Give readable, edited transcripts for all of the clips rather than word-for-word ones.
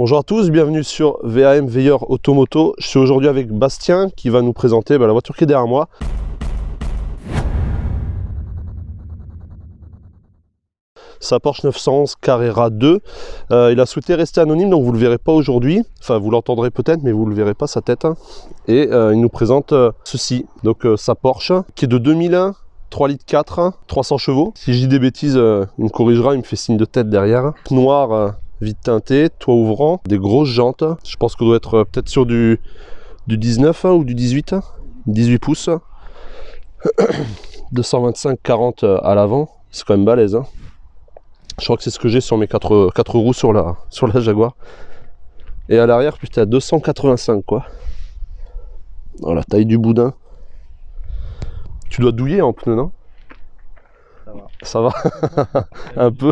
Bonjour à tous, bienvenue sur VAM Veilleur Automoto. Je suis aujourd'hui avec Bastien qui va nous présenter la voiture qui est derrière moi. Sa Porsche 911 Carrera 2. Il a souhaité rester anonyme, donc vous ne le verrez pas aujourd'hui. Enfin, vous l'entendrez peut-être, mais vous ne le verrez pas, sa tête. Et il nous présente ceci. Donc sa Porsche, qui est de 2001, 3 litres 4, 300 chevaux. Si je dis des bêtises, il me corrigera, il me fait signe de tête derrière. Noir, vite teinté, toit ouvrant, des grosses jantes. Je pense qu'on doit être peut-être sur du 19 ou du 18. 18 pouces. 225-40 à l'avant. C'est quand même balèze. Je crois que c'est ce que j'ai sur mes 4 roues sur la Jaguar. Et à l'arrière, putain, 285 quoi. Oh, la taille du boudin. Tu dois douiller en pneu, non? Ça va. Un peu.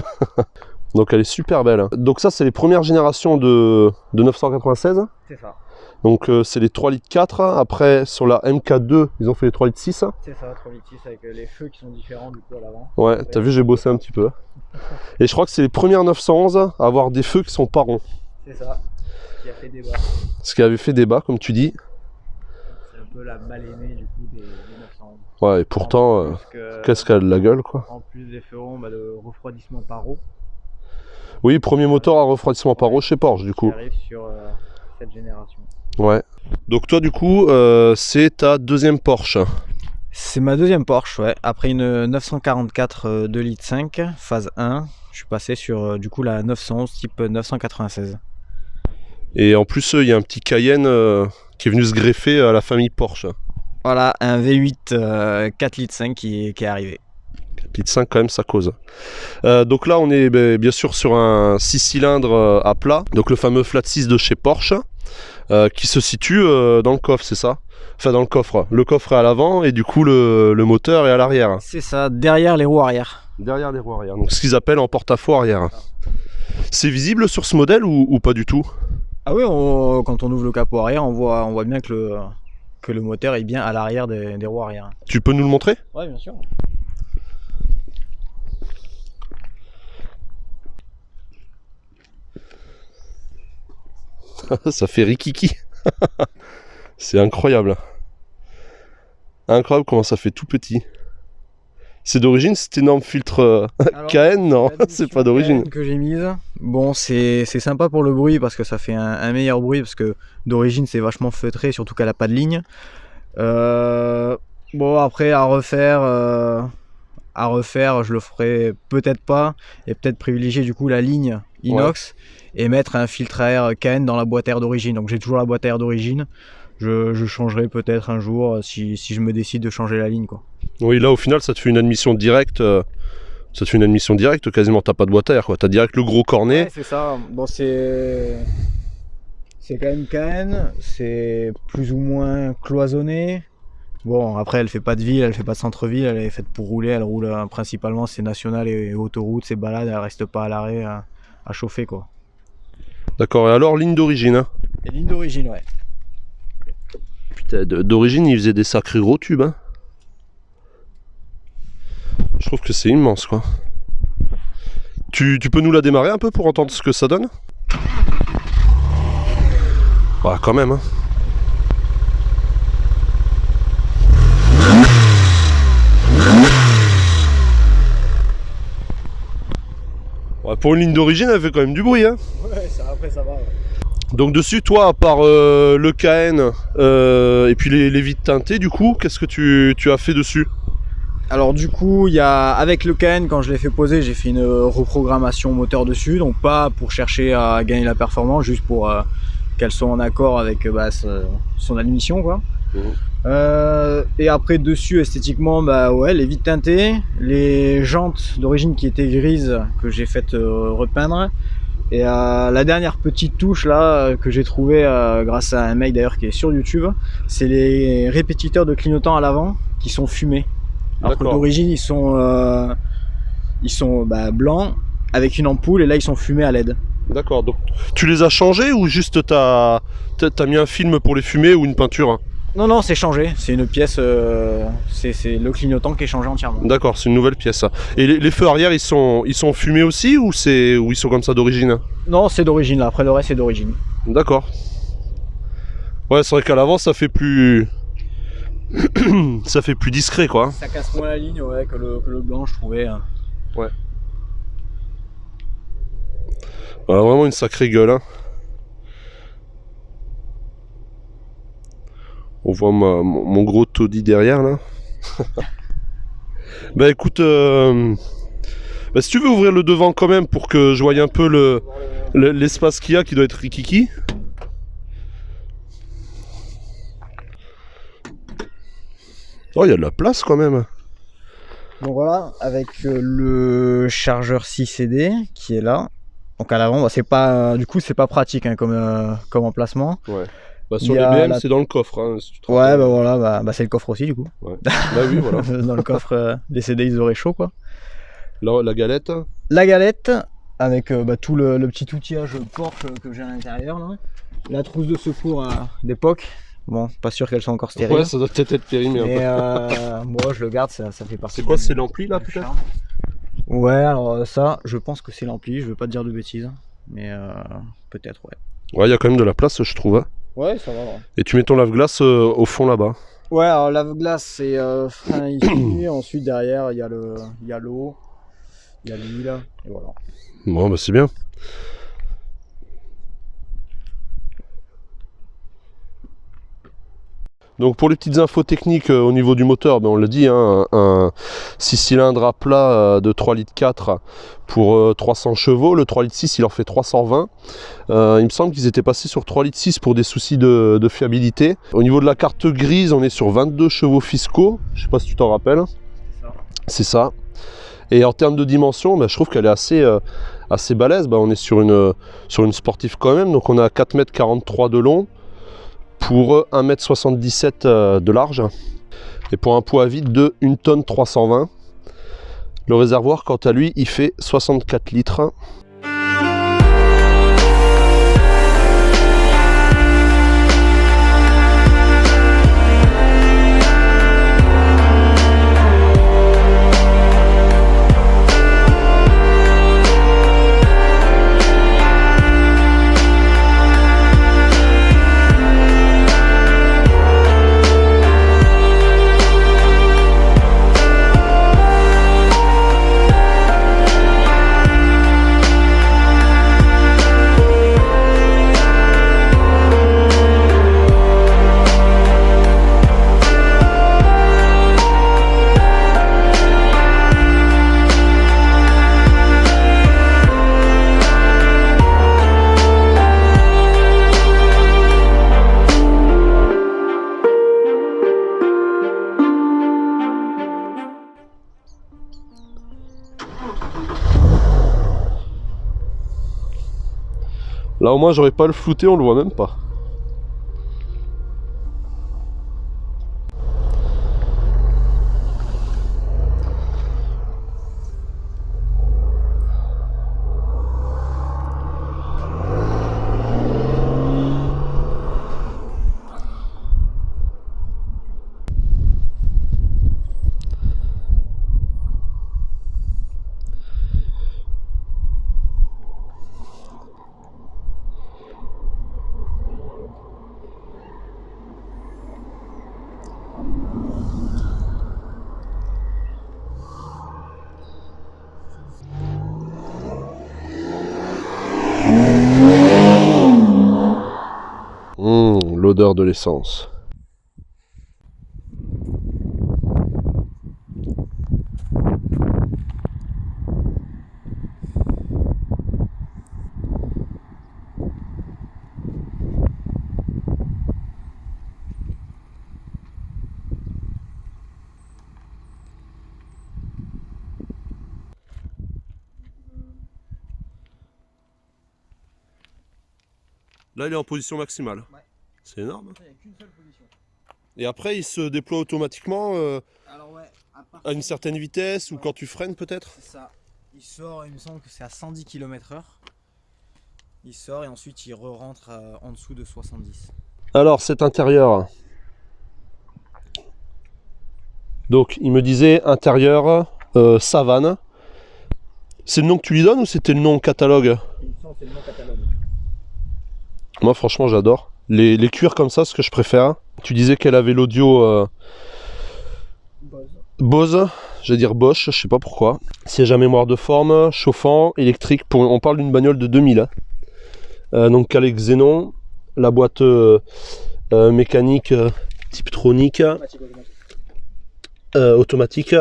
Donc elle est super belle. Donc ça, c'est les premières générations de 996. C'est ça. Donc c'est les 3 litres 4. Après, sur la MK2, ils ont fait les 3 litres 6. C'est ça, 3 litres 6 avec les feux qui sont différents du coup à l'avant. Ouais, t'as vu, j'ai bossé un petit peu. Et je crois que c'est les premières 911 à avoir des feux qui sont pas ronds. C'est ça, qui a fait débat. Ce qui avait fait débat, comme tu dis. C'est un peu la mal aimée du coup des 911. Ouais, et pourtant, qu'est-ce qu'elle a de la gueule, quoi. En plus des feux ronds, le refroidissement par eau. Oui, premier moteur à refroidissement par eau chez Porsche, du coup. Qui arrive sur cette génération. Ouais. Donc toi, du coup, c'est ta deuxième Porsche. C'est ma deuxième Porsche, ouais. Après une 944 2 litres 5, phase 1, je suis passé sur du coup la 911 type 996. Et en plus, il y a un petit Cayenne qui est venu se greffer à la famille Porsche. Voilà, un V8 4 litres 5 qui est arrivé. 4 litres 5 quand même, ça cause. Donc là, on est bien sûr sur un 6 cylindres à plat. Donc le fameux flat 6 de chez Porsche. Qui se situe dans le coffre, c'est ça? Enfin dans le coffre. Le coffre est à l'avant et du coup le moteur est à l'arrière. C'est ça, derrière les roues arrière. Derrière les roues arrière. Donc ce qu'ils appellent en porte-à-faux arrière. C'est visible sur ce modèle ou pas du tout? Ah oui, quand on ouvre le capot arrière, on voit bien que le moteur est bien à l'arrière des roues arrière. Tu peux nous le montrer? Ouais, bien sûr. Ça fait rikiki. C'est incroyable. Incroyable comment ça fait tout petit. C'est d'origine cet énorme filtre KN? Non, c'est pas d'origine. Que j'ai mise. Bon, c'est sympa pour le bruit parce que ça fait un meilleur bruit parce que d'origine c'est vachement feutré, surtout qu'elle a pas de ligne. Bon, après à refaire, je le ferai peut-être pas et peut-être privilégier du coup la ligne inox. Ouais. Et mettre un filtre à air KN dans la boîte à air d'origine. Donc j'ai toujours la boîte à air d'origine. Je changerai peut-être un jour si je me décide de changer la ligne, quoi. Oui, là au final ça te fait une admission directe. Ça te fait une admission directe quasiment. T'as pas de boîte à air, quoi. T'as direct le gros cornet. Ouais, c'est ça. Bon, c'est quand même KN. C'est plus ou moins cloisonné. Bon, après elle fait pas de ville, elle fait pas de centre-ville. Elle est faite pour rouler. Elle roule principalement c'est national et autoroute, c'est balade. Elle reste pas à l'arrêt à chauffer, quoi. D'accord, et alors ligne d'origine, hein? Et ligne d'origine, ouais. Putain, d'origine, il faisait des sacrés gros tubes, hein? Je trouve que c'est immense, quoi. Tu peux nous la démarrer un peu pour entendre ce que ça donne? Ouais, quand même, hein. Ouais, pour une ligne d'origine, elle fait quand même du bruit, hein? Ouais, après ça va. Ouais. Donc dessus, toi, à part le KN et puis les vitres teintées, du coup, qu'est-ce que tu as fait dessus? Alors du coup, avec le KN, quand je l'ai fait poser, j'ai fait une reprogrammation moteur dessus, donc pas pour chercher à gagner la performance, juste pour qu'elle soit en accord avec son admission, quoi. Et après dessus, esthétiquement, ouais, les vitres teintées, les jantes d'origine qui étaient grises que j'ai fait repeindre. Et la dernière petite touche là que j'ai trouvé grâce à un mec d'ailleurs qui est sur YouTube, c'est les répétiteurs de clignotants à l'avant qui sont fumés. Alors que d'origine ils sont blancs avec une ampoule et là ils sont fumés à LED. D'accord, donc tu les as changés ou juste t'as mis un film pour les fumer ou une peinture? Non, non, c'est changé. C'est une pièce. C'est le clignotant qui est changé entièrement. D'accord, c'est une nouvelle pièce ça. Et les feux arrière, ils sont fumés aussi ou ils sont comme ça d'origine? Non, c'est d'origine là. Après le reste, c'est d'origine. D'accord. Ouais, c'est vrai qu'à l'avant, ça fait plus... ça fait plus discret, quoi. Ça casse moins la ligne, ouais, que le blanc, je trouvais. Ouais. Voilà, vraiment une sacrée gueule, hein. On voit mon gros taudis derrière, là. Bah écoute, bah, si tu veux ouvrir le devant quand même pour que je voie un peu l'espace qu'il y a qui doit être rikiki. Oh, il y a de la place quand même. Donc voilà, avec le chargeur 6CD qui est là. Donc à l'avant, bah, c'est pas, du coup, c'est pas pratique hein, comme emplacement. Ouais. Bah, sur les BM, c'est dans le coffre. Hein, si tu te ouais, bah voilà, bah, c'est le coffre aussi du coup. Ouais. Bah oui, voilà. Dans le coffre, les CD ils auraient chaud quoi. La galette. La galette avec bah, tout le petit outillage Porsche que j'ai à l'intérieur. La trousse de secours d'époque. Bon, pas sûr qu'elle soit encore stérile. Ouais, ça doit peut-être être périmé. Mais moi je le garde, ça fait partie. C'est quoi, c'est l'ampli là peut-être? Ouais, alors ça, je pense que c'est l'ampli, je veux pas te dire de bêtises. Mais peut-être, ouais. Ouais, il y a quand même de la place, je trouve. Hein. Ouais, ça va. Ouais. Et tu mets ton lave-glace au fond là-bas. Ouais, alors lave-glace, c'est frein ici. Ensuite, derrière, il y a l'eau, il y a l'huile, et voilà. Bon, bah c'est bien. Donc pour les petites infos techniques au niveau du moteur, ben on l'a dit, hein, un 6 cylindres à plat de 3,4 litres pour 300 chevaux. Le 3,6 litres il en fait 320. Il me semble qu'ils étaient passés sur 3,6 litres pour des soucis de fiabilité. Au niveau de la carte grise, on est sur 22 chevaux fiscaux. Je sais pas si tu t'en rappelles. C'est ça. Et en termes de dimension, ben, je trouve qu'elle est assez balèze. Ben, on est sur une sportive quand même. Donc on a 4,43 m de long pour 1,77 m de large et pour un poids à vide de 1,320 tonnes. Le réservoir, quant à lui, il fait 64 litres. Là au moins j'aurais pas le flouté, on le voit même pas. L'odeur de l'essence. Là il est en position maximale. Ouais. C'est énorme. Il n'y a qu'une seule position. Et après il se déploie automatiquement alors, ouais, à une certaine vitesse ou quand tu freines peut-être. C'est ça. Il sort, il me semble que c'est à 110 km/h. Il sort et ensuite il re-rentre en dessous de 70. Alors cet intérieur, Donc il me disait intérieur savane. C'est le nom que tu lui donnes ou c'était le nom catalogue? C'est le nom catalogue. Moi franchement j'adore. Les cuirs comme ça, ce que je préfère. Tu disais qu'elle avait l'audio Bose, j'allais dire Bosch, je sais pas pourquoi. Siège à mémoire de forme, chauffant, électrique, on parle d'une bagnole de 2000. Donc calé Xenon, la boîte mécanique Tiptronic, automatique,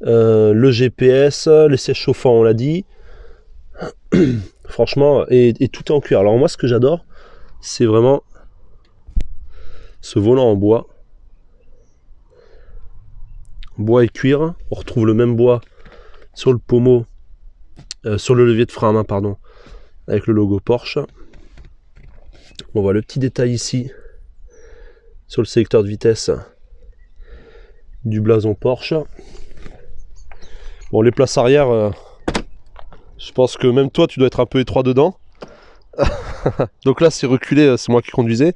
le GPS, les sièges chauffants on l'a dit. Franchement, et tout est en cuir. Alors moi ce que j'adore, c'est vraiment ce volant en bois. Bois et cuir, on retrouve le même bois sur le pommeau, sur le levier de frein à main, pardon, avec le logo Porsche. On voit le petit détail ici sur le sélecteur de vitesse du blason Porsche. Bon, les places arrière, je pense que même toi tu dois être un peu étroit dedans. Donc là c'est reculé, c'est moi qui conduisais.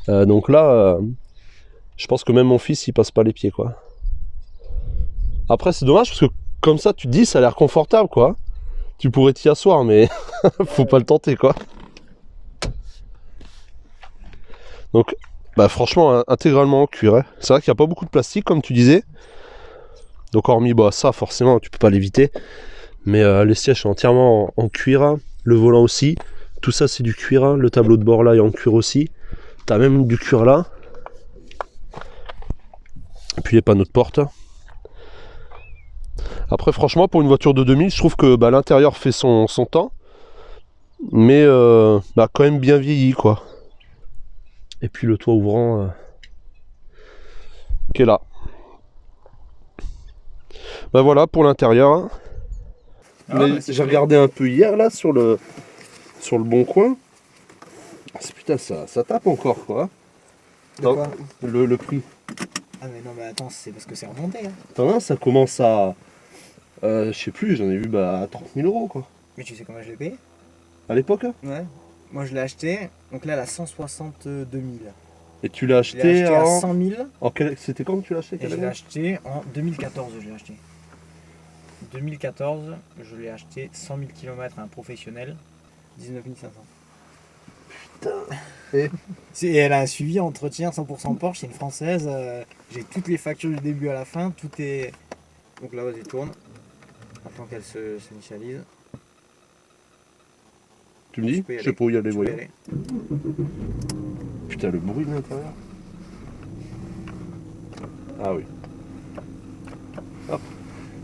Donc là, je pense que même mon fils il passe pas les pieds quoi. Après c'est dommage parce que comme ça tu te dis ça a l'air confortable quoi. Tu pourrais t'y asseoir mais faut pas le tenter quoi. Donc bah franchement intégralement en cuir. Hein. C'est vrai qu'il n'y a pas beaucoup de plastique comme tu disais. Donc hormis bah, ça forcément tu peux pas l'éviter. Mais les sièges sont entièrement en cuir. Le volant aussi. Tout ça c'est du cuir. Le tableau de bord là est en cuir aussi. T'as même du cuir là. Et puis les panneaux de porte. Après franchement pour une voiture de 2000 je trouve que bah, l'intérieur fait son temps. Mais bah, quand même bien vieilli quoi. Et puis le toit ouvrant qui est là. Bah voilà pour l'intérieur. J'ai regardé un peu hier là sur le bon coin. Putain ça tape encore quoi. Quoi le prix. Ah mais non mais attends, c'est parce que c'est remonté. Hein. Attends, ça commence à... je sais plus, j'en ai vu bah, à 30 000 € quoi. Mais tu sais comment je l'ai payé? À l'époque hein. Ouais. Moi je l'ai acheté, donc là elle a 162 000. Et tu l'as acheté, à 100 000. C'était quand que tu l'as acheté? Et je l'ai acheté en 2014, je l'ai acheté. 2014, je l'ai acheté 100 000 km à un professionnel, 19 500. Putain. Et elle a un suivi entretien 100% Porsche, c'est une française. J'ai toutes les factures du début à la fin, tout est... Donc là, vas-y, tourne. Attends qu'elle s'initialise. Tu me dis? Je sais pas où il y a les voyants. Putain, le bruit de l'intérieur. Ah oui. Hop.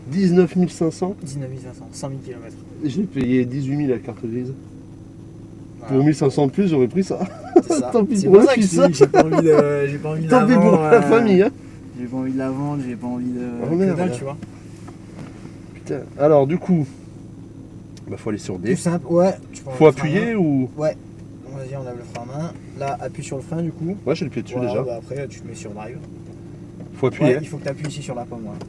19 500. 19 500, 100 000 km. J'ai payé 18 000 à la carte grise. Voilà. Pour 1500 de plus, j'aurais pris ça. Ça. Tant pis c'est pour pour le ça que fils. j'ai pas envie de Tant pis pour la famille. Hein. J'ai pas envie de la vendre, j'ai pas envie de... Oh, merde, dalle, tu vois. Putain. Alors du coup, bah faut aller sur D. Tout simple, ouais. Faut appuyer ou... Ouais. Vas-y, on lève le frein à main. Là, appuie sur le frein du coup. Ouais, j'ai le pied dessus voilà, déjà. Bah, après, tu te mets sur drive. Faut appuyer. Ouais, il faut que tu appuies ici sur la pomme. Voilà.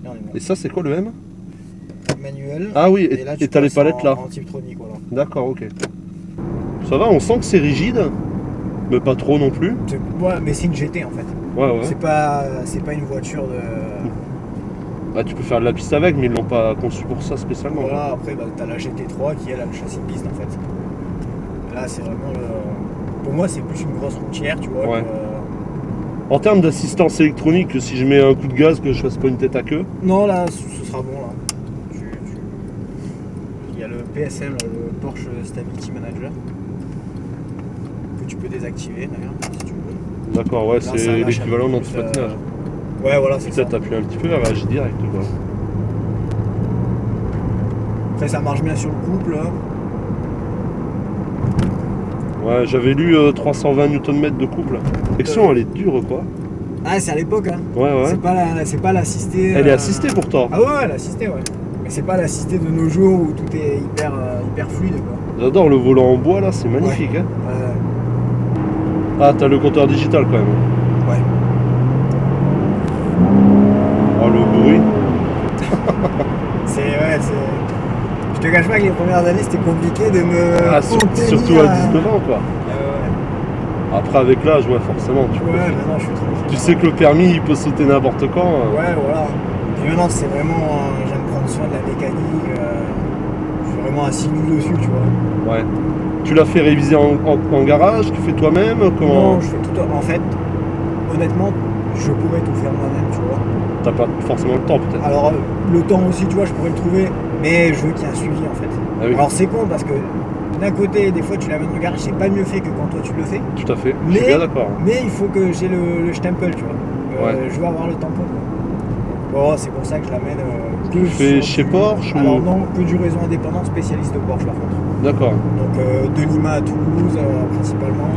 Là, on est bon. Et ça, c'est quoi le M? Manuel. Ah oui, là, et t'as les palettes là. En Tiptronic, voilà. D'accord, ok. Ça va, on sent que c'est rigide, mais pas trop non plus. Ouais, mais c'est une GT en fait. Ouais, ouais. C'est pas une voiture de... Bah, tu peux faire de la piste avec, mais ils l'ont pas conçu pour ça spécialement. Voilà, après, bah, t'as la GT3 qui elle a le châssis de piste en fait. Là, c'est vraiment le... Pour moi, c'est plus une grosse routière, tu vois. Ouais. En termes d'assistance électronique, si je mets un coup de gaz, que je fasse pas une tête à queue. Non, là, ce sera bon là. Il y a le PSM, le Porsche Stability Manager, que tu peux désactiver d'ailleurs, si tu veux. D'accord, ouais, là, c'est l'équivalent d'anti-patinage. Ouais, voilà, c'est ça. Peut-être t'appuies un petit peu, elle réagit direct, quoi. Après, ça marche bien sur le couple. Là. Ouais, j'avais lu 320 Nm de couple. L'extion, elle est dure, quoi. Ah, c'est à l'époque, hein. Ouais, ouais. C'est pas l'assistée. Elle est assistée pourtant. Ah ouais, elle est assistée, ouais. Mais c'est pas l'assistée de nos jours où tout est hyper fluide, quoi. J'adore le volant en bois, là, c'est magnifique, ouais. hein. Ouais. Ah, t'as le compteur digital, quand même. Ouais. Oh, le bruit. Ouais, c'est... Je te cache pas que les premières années, c'était compliqué de me... Ah, surtout à 19 ans, quoi. Après avec l'âge, ouais, forcément. Ouais, maintenant je suis tranquille. Tu sais que le permis il peut sauter n'importe quand. Ouais, voilà. Et maintenant c'est vraiment, j'aime prendre soin de la mécanique. Je suis vraiment assis dessus, tu vois. Ouais. Tu l'as fait réviser en garage, tu fais toi-même, comment? Non, je fais tout. En fait, honnêtement, je pourrais tout faire moi-même, tu vois. T'as pas forcément le temps peut-être. Alors le temps aussi, tu vois, je pourrais le trouver, mais je veux qu'il y ait un suivi en fait. Ah oui. Alors c'est con parce que d'un côté, des fois tu l'amènes au garage, c'est pas mieux fait que quand toi tu le fais. Tout à fait, je suis bien d'accord. Mais il faut que j'ai le stempel, tu vois. Ouais. Je veux avoir le tampon. Quoi. Bon, c'est pour ça que je l'amène. Tu fais chez Porsche ou... Alors non, que du réseau indépendant spécialiste de Porsche par contre. D'accord. Donc de Lima à Toulouse principalement.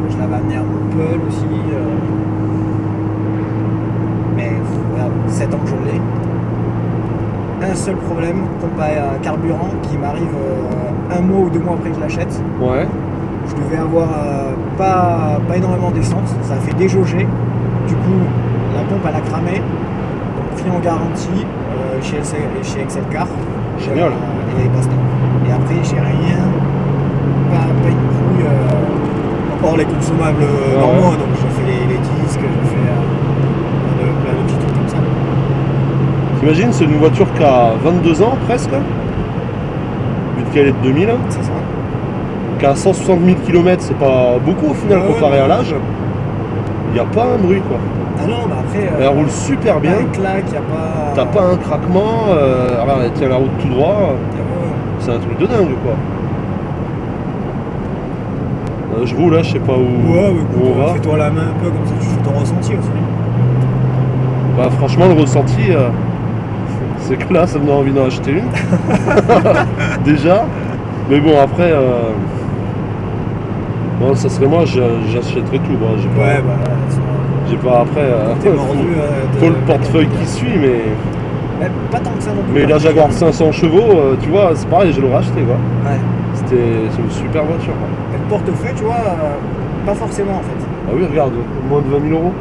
Je l'avais amené à Montpellier aussi. Mais voilà, 7 ans que je l'ai. Un seul problème, comparé à carburant, qui m'arrive 1 mois ou 2 mois après que je l'achète. Ouais. Je devais avoir pas énormément d'essence, ça a fait déjauger. Du coup, la pompe elle a cramé. Donc pris en garantie chez Excel Car. Génial. Et basta. Et après, j'ai rien, pas une couille. Hors les consommables normaux, donc j'ai fait les disques, j'ai fait plein de petits trucs comme ça. T'imagines, c'est une voiture qui a 22 ans presque, vu qu'elle est de 2000, C'est ça. qui a 160 000 km, c'est pas beaucoup au final comparé à l'âge. Il n'y a pas un bruit quoi. Ah non, bah après. Elle roule super bien. Pas un claque, y a pas. T'as pas un craquement, alors elle tient la route tout droit. C'est un truc de dingue quoi. Je roule là, je sais pas où, Ouais, où on va. fais-toi la main un peu comme ça, tu fais ton ressenti aussi. Bah franchement le ressenti, c'est que là ça me donne envie d'en acheter une. Déjà. Mais bon après, bon, ça serait moi, j'achèterais tout. Bon, j'ai pas après. T'es mordu. Faut le portefeuille qui suit, mais. Pas tant que ça non plus. Mais la Jaguar 500 chevaux, tu vois, c'est pareil, je l'aurais acheté quoi. Ouais. C'est une super voiture. Quoi. Le portefeuille, tu vois, pas forcément en fait. Ah oui, regarde, moins de 20 000 euros.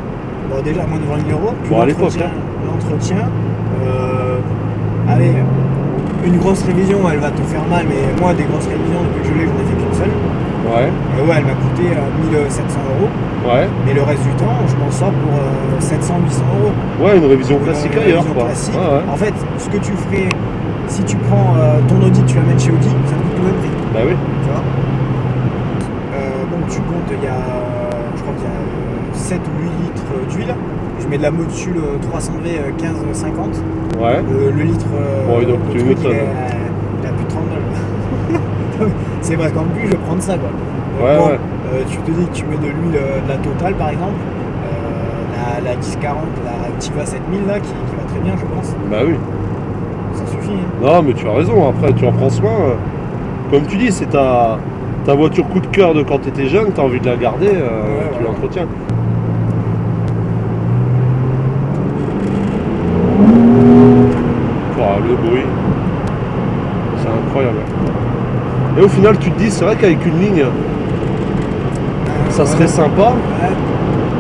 Bon, déjà moins de 20 000 euros. Bon, à l'époque. L'entretien, allez, une grosse révision, elle va te faire mal, mais moi, des grosses révisions, depuis que je l'ai, j'en ai fait qu'une seule. Ouais. Et ouais, elle m'a coûté 1 700 euros. Ouais. Mais le reste du temps, je m'en sors pour 700-800 euros. Ouais, une révision classique ailleurs quoi. Classique. Ouais. En fait, ce que tu ferais, si tu prends ton Audi, tu l'amènes chez Audi, ça te coûte le même prix. Bah oui. Tu vois. Donc tu comptes, il y a, je crois qu'il y a 7 ou 8 litres d'huile. Je mets de la module 300V 15,50. Ouais. Le litre. Bon, donc tu m'étonnes. Il a plus de 30 balles. C'est parce qu'en plus, je vais prendre ça quoi. Donc, Ouais, bon, ouais. tu te dis que tu mets de l'huile de la Total par exemple. La 1040, la Activa 7000 là, qui va très bien, je pense. Bah oui. Ça suffit. Hein. Non, mais tu as raison. Après, tu en prends soin. Comme tu dis, c'est ta voiture coup de cœur de quand tu étais jeune, tu as envie de la garder, tu l'entretiens. Oh, le bruit, c'est incroyable. Et au final, tu te dis, c'est vrai qu'avec une ligne, ça serait sympa, Ouais.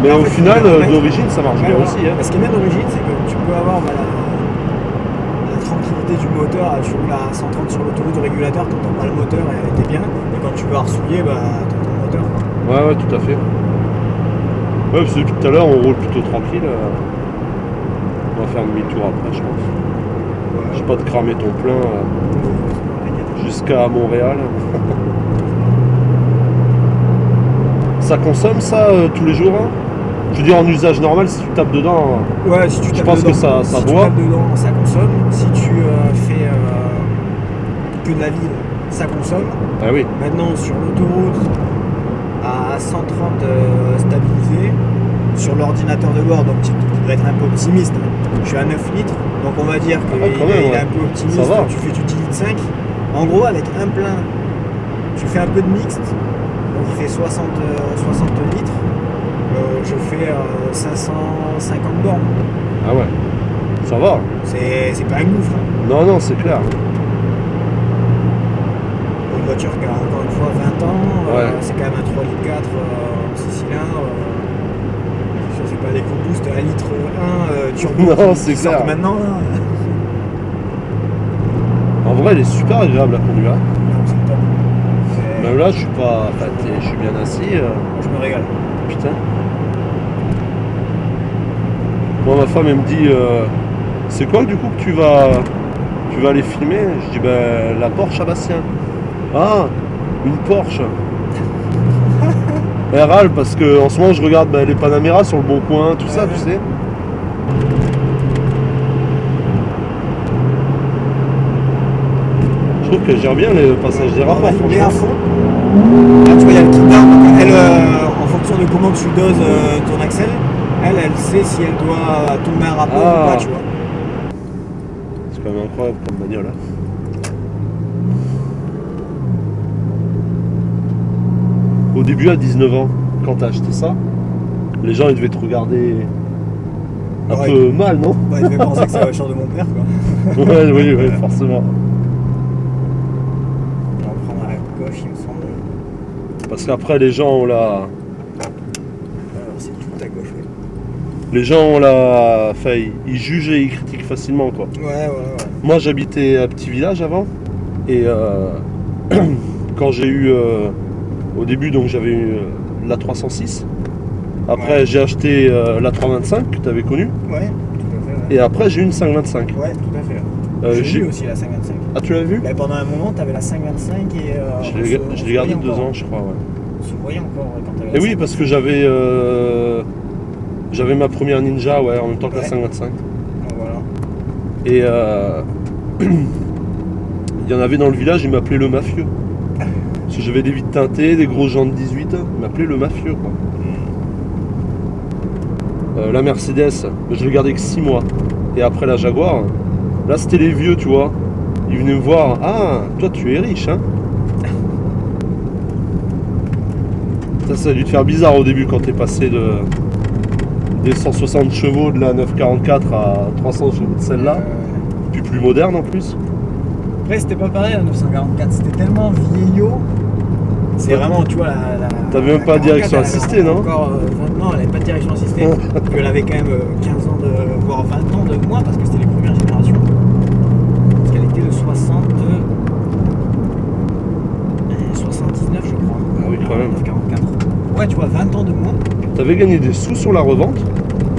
mais En au fait, final, ouais. d'origine, ça marche bien Ouais, aussi. voilà. Ce qui est bien d'origine, c'est que tu peux avoir la tranquillité du moteur. Tu roules à 130 sur l'autoroute du régulateur, tu n'entends pas le moteur et t'es bien. Et quand tu veux arsouiller, bah, tu entends le moteur. Ouais, tout à fait. Ouais, parce que depuis tout à l'heure, on roule plutôt tranquille. On va faire demi-tour après, je pense. Je vais pas te cramer ton plein jusqu'à Montréal. Ça consomme ça tous les jours hein. Je veux dire en usage normal, si tu tapes dedans, Ouais, si tu je tapes pense dedans, que ça si boit. tu tapes dedans, ça consomme. Si tu fais que de la ville, ça consomme. Ah oui. Maintenant, sur l'autoroute, à 130 stabilisé, sur l'ordinateur de bord, donc tu devrais être un peu optimiste. Je suis à 9 litres, donc on va dire qu'il est un peu optimiste. Ça va. Tu fais du 10 litres 5. En gros, avec un plein, tu fais un peu de mixte, donc il fait 60 litres. Je fais 550 bornes. Ah ouais. Ça va. C'est pas un gouffre. Hein. Non, c'est clair. Une voiture qui a encore une fois 20 ans, Ouais. c'est quand même un 3 litres 4 6 cylindres. Je sais pas, l'EcoBoost 1 litre 1 turbo Non, qui c'est sort clair. maintenant là. En vrai, elle est super agréable à conduire. Non, c'est top. Même là, je suis pas. Enfin, je suis bien assis. Je me régale. Putain. Moi, ma femme, elle me dit c'est quoi du coup que tu vas aller filmer? Je dis ben la Porsche à Bastien. Ah, une Porsche. Elle râle parce que en ce moment je regarde les Panamera sur le Bon Coin, tout ça, tu sais. Je trouve qu'elle gère bien les passages des rapports. Il est à fond. Là, tu vois, il y a le kickdown. Donc, elle, en fonction de comment tu doses ton axle, elle sait si elle doit tomber un rapport ou pas, tu vois. C'est quand même incroyable comme bagnole. Hein. Au début, à 19 ans, quand t'as acheté ça, les gens ils devaient te regarder un peu mal, non? Ils devaient penser que c'est la voiture de mon père, quoi. Oui, forcément. On va prendre à gauche, il me semble. Parce qu'après, les gens ont la. Alors, c'est tout à gauche, oui. Les gens ont la. Enfin, ils jugent et ils critiquent facilement, quoi. Ouais. Moi, j'habitais à petit village avant. Et quand j'ai eu. Au début, donc j'avais eu la 306. Après, j'ai acheté la 325 que tu avais connue. Ouais, tout à fait. Ouais. Et après, j'ai eu une 525. Ouais, tout à fait. J'ai eu aussi la 525. Ah, tu l'as vu? Pendant un moment, tu avais la 525 et. Je l'ai gardé 2 ans, je crois. Ouais. On se voyait encore quand tu avais. Et oui, parce que j'avais ma première Ninja, en même temps que la 525. Donc, voilà. Et il y en avait dans le village, ils m'appelaient le mafieux. Parce que j'avais des vitres teintées, des gros jantes 18, ils m'appelaient le mafieux, quoi. La Mercedes, je l'ai gardée que 6 mois. Et après la Jaguar, là c'était les vieux, tu vois. Ils venaient me voir, ah, toi tu es riche, hein. Ça a dû te faire bizarre au début quand t'es passé des 160 chevaux de la 944 à 300 chevaux de celle-là. Puis plus moderne en plus. Après, c'était pas pareil la 944, c'était tellement vieillot. C'est vraiment, tu vois, T'avais même pas de direction assistée, non? Non, elle avait pas de direction assistée. Puis elle avait quand même 15 ans, voire 20 ans de moins, parce que c'était les premières générations. Parce qu'elle était de 79, je crois. Ah oui, quand même. 944. Ouais, tu vois, 20 ans de moins. T'avais gagné des sous sur la revente?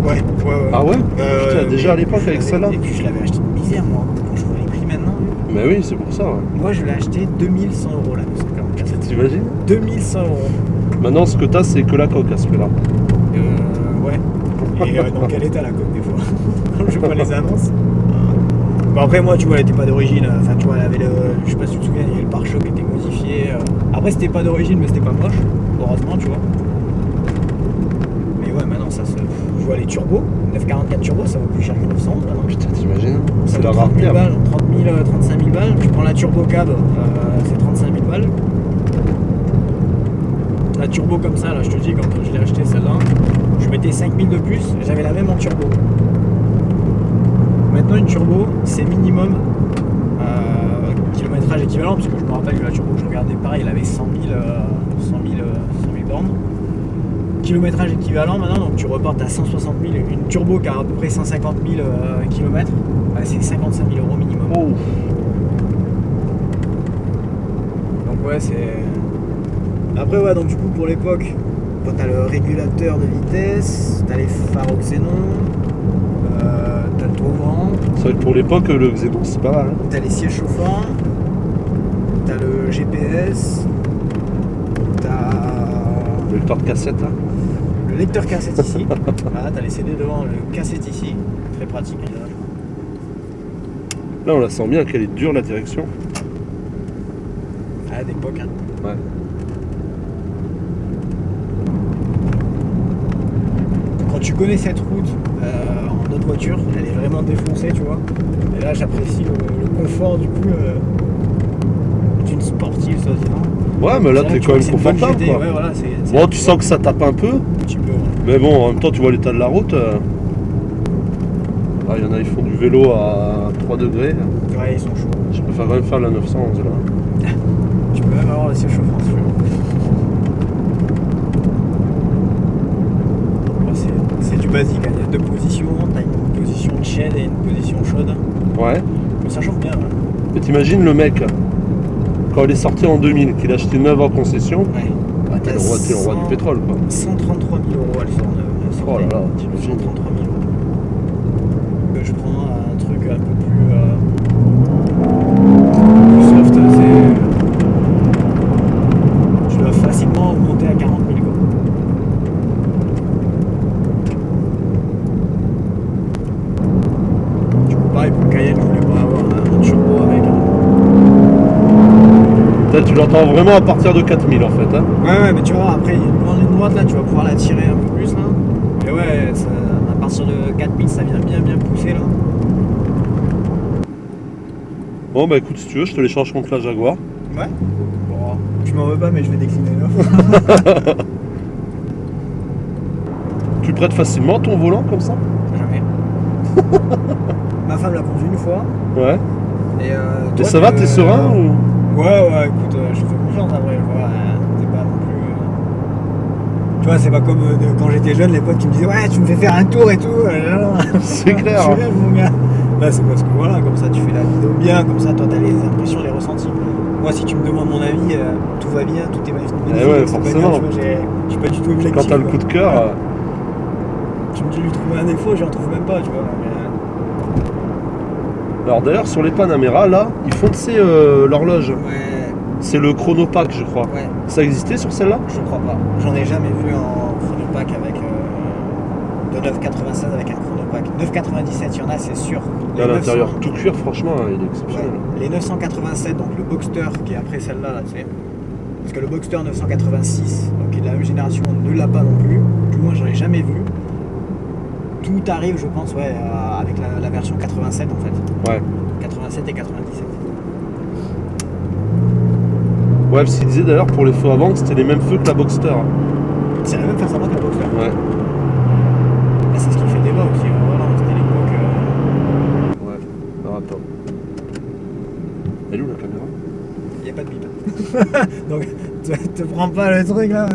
Ouais. Ah ouais? Putain, déjà à l'époque avec celle-là? Et puis je l'avais acheté de misère, moi. Quand je vois les prix maintenant. Mais oui, c'est pour ça. Ouais. Moi, je l'ai acheté 2100 € la 944. T'imagines? 2100 €. Maintenant, ce que t'as, c'est que la coque à ce prix-là. Ouais. Et dans quel état la coque des fois? Quand je vois les annonces. Bon, après, moi, tu vois, elle était pas d'origine. Enfin, tu vois, elle avait le. Je sais pas si tu te souviens, il y avait le pare-choc qui était modifié. Après, c'était pas d'origine, mais c'était pas moche. Heureusement, tu vois. Mais ouais, maintenant, ça se. Je vois les turbos. 944 turbo, ça vaut plus cher que 900 maintenant. Putain, t'imagines? C'est la rareté. 35 000 balles. Tu prends la turbo cab, c'est 35 000 balles. La turbo comme ça, là, je te dis, quand je l'ai acheté celle-là, je mettais 5 000 de plus, j'avais la même en turbo. Maintenant, une turbo, c'est minimum kilométrage équivalent, parce que je me rappelle que la turbo que je regardais, pareil, elle avait 100 000 bornes. Kilométrage équivalent maintenant, donc tu reportes à 160 000. Une turbo qui a à peu près 150 000 km, c'est 55 000 € minimum. Oh. Donc ouais, c'est... Après ouais, donc du coup pour l'époque, quand t'as le régulateur de vitesse, t'as les phares au xénon, t'as le toit-ouvrant. C'est vrai que pour l'époque, le xénon c'est pas mal. Hein. T'as les sièges chauffants, t'as le GPS, t'as... Le lecteur de cassette là. Le lecteur cassette ici. Voilà, t'as les CD devant, le cassette ici. Très pratique. Là on la sent bien qu'elle est dure la direction. À l'époque, hein. Ouais. Quand tu connais cette route en autre voiture, elle est vraiment défoncée, tu vois. Et là, j'apprécie le confort du coup d'une sportive, ça sinon. Ouais, mais là t'es quand même confortable, quoi. Ouais, voilà, bon, tu sens que ça tape un peu. Un petit peu, ouais. Mais bon, en même temps, tu vois l'état de la route. Ah, il y en a, ils font du vélo à 3 degrés. Ouais, ils sont chauds. Je préfère quand même faire la 911 là. Tu peux même avoir le siège chauffant, si tu veux. C'est du basique, hein. Il y a 2 positions, t'as une position tiède et une position chaude. Ouais. Mais ça chauffe bien. Ouais. Mais t'imagines le mec, quand il est sorti en 2000, qu'il a acheté 9 en concession, Ouais. Bah, t'es le roi du pétrole quoi. 133 000 € elle sort neuve. Oh là là, t'imagines. 133 000 €. Je prends un truc un peu plus soft, je dois facilement monter à 40 000 €. Du coup pareil pour le Cayenne, je voulais pas avoir un turbo avec. Là, tu l'entends vraiment à partir de 4000 en fait. Hein. Ouais, mais tu vois, après, il y a une grande ligne droite là, tu vas pouvoir la tirer un peu plus là. Et ouais, ça, à partir de 4000, ça vient bien pousser là. Bon bah écoute, si tu veux, je te l'échange contre la Jaguar. Ouais. Bon, tu m'en veux pas, mais je vais décliner là. Tu prêtes facilement ton volant comme ça? Jamais. Ma femme l'a conduit une fois. Ouais. Et Et ça va, t'es serein ou... Ouais, écoute, je fais confiance après. T'es pas non plus. Tu vois, c'est pas comme quand j'étais jeune, les potes qui me disaient ouais, tu me fais faire un tour et tout. C'est clair. Je rêve, mon gars. Là, c'est parce que voilà, comme ça, tu fais la vidéo bien, comme ça, toi, t'as les impressions, les ressentis. Moi, si tu me demandes mon avis, tout va bien, tout est magnifique. Ouais, forcément. Je suis pas du tout objectif. Quand t'as le coup de cœur. Tu me dis lui trouver un défaut, j'en trouve même pas, tu vois. Alors d'ailleurs, sur les Panamera, là, ils font, tu sais, l'horloge. Ouais. C'est le chronopack, je crois. Ouais. Ça existait sur celle-là? Je crois pas. J'en ai jamais vu en chronopack avec de 9,96 avec un chronopack. 9,97, il y en a, c'est sûr. Et à l'intérieur, tout cuir, franchement, il est exceptionnel. Ouais. Les 987, donc le Boxster qui est après celle-là, là, tu sais. Parce que le Boxster 986, qui est de la même génération, ne l'a pas non plus. Du moins, j'en ai jamais vu. Tout arrive, je pense, ouais, avec la version 87 en fait. Ouais. 87 et 97. Ouais, parce qu'il disait d'ailleurs pour les feux avant que c'était les mêmes feux que la Boxster. C'est la même face avant que la Boxster. Ouais. Là, c'est ce qui fait débat aussi. Voilà, c'était l'époque. Ouais. Alors attends. Elle est où la caméra? Il n'y a pas de bip. Donc, te prends pas le truc là.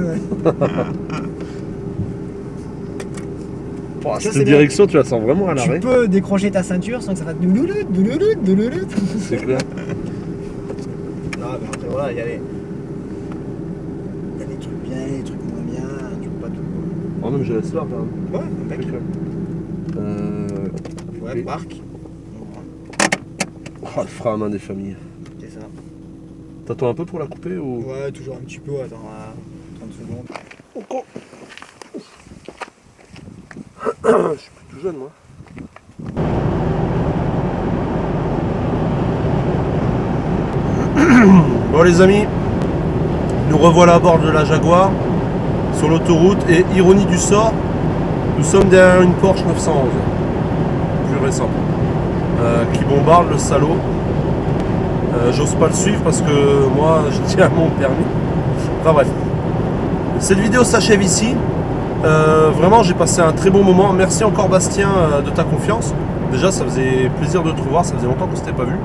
Oh, cette direction, tu la sens vraiment à l'arrêt. Tu peux décrocher ta ceinture sans que ça fasse douloulout. C'est clair. Non, mais après voilà, il y a des trucs bien, des trucs moins bien, tu peux pas tout. Oh non, mais je laisse là, pardon. Ouais, impec. Ouais, barque. Oh, le frein à main des familles. C'est ça. T'attends un peu pour la couper ou... Ouais, toujours un petit peu, attends, 30 secondes. Encore. Je suis plus tout jeune moi. Bon les amis, nous revoilà à bord de la Jaguar sur l'autoroute et ironie du sort, nous sommes derrière une Porsche 911 plus récente qui bombarde le salaud. J'ose pas le suivre parce que moi je tiens à mon permis. Enfin bref, cette vidéo s'achève ici. Vraiment j'ai passé un très bon moment. Merci encore Bastien de ta confiance. Déjà ça faisait plaisir de te revoir, ça faisait longtemps qu'on s'était pas vu.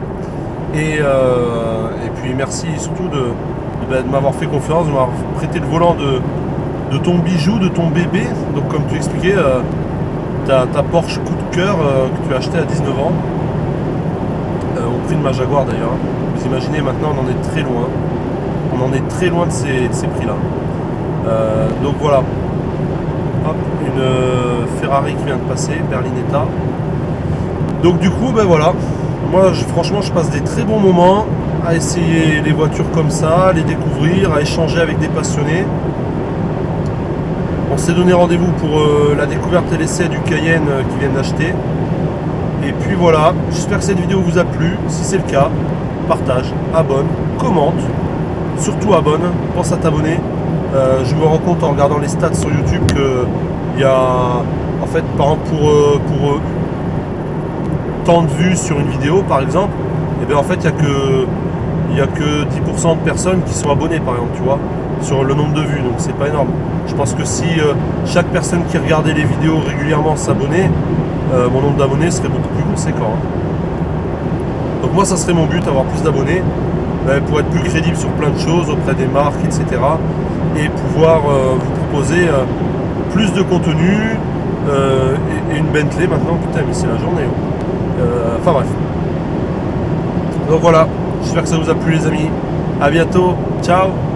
Et puis merci surtout de m'avoir fait confiance, de m'avoir prêté le volant de ton bijou, de ton bébé. Donc comme tu expliquais, ta Porsche coup de cœur que tu as acheté à 19 ans. Au prix de ma Jaguar d'ailleurs. Vous imaginez maintenant on en est très loin. On en est très loin de ces prix là. Donc voilà. Hop, une Ferrari qui vient de passer, Berlinetta. Donc du coup, ben voilà. Moi, franchement, je passe des très bons moments à essayer les voitures comme ça, à les découvrir, à échanger avec des passionnés. On s'est donné rendez-vous pour la découverte et l'essai du Cayenne qu'ils viennent d'acheter. Et puis voilà, j'espère que cette vidéo vous a plu. Si c'est le cas, partage, abonne, commente. Surtout abonne, pense à t'abonner. Je me rends compte en regardant les stats sur YouTube que il y a, en fait, par exemple pour tant de vues sur une vidéo par exemple, et bien en fait il y a que 10% de personnes qui sont abonnées par exemple, tu vois, sur le nombre de vues, donc c'est pas énorme. Je pense que si chaque personne qui regardait les vidéos régulièrement s'abonnait, mon nombre d'abonnés serait beaucoup plus conséquent. Donc moi ça serait mon but, avoir plus d'abonnés pour être plus crédible sur plein de choses auprès des marques, etc. et pouvoir vous proposer plus de contenu et une Bentley maintenant. Putain mais c'est la journée. Enfin bref. Donc voilà, j'espère que ça vous a plu les amis. À bientôt. Ciao.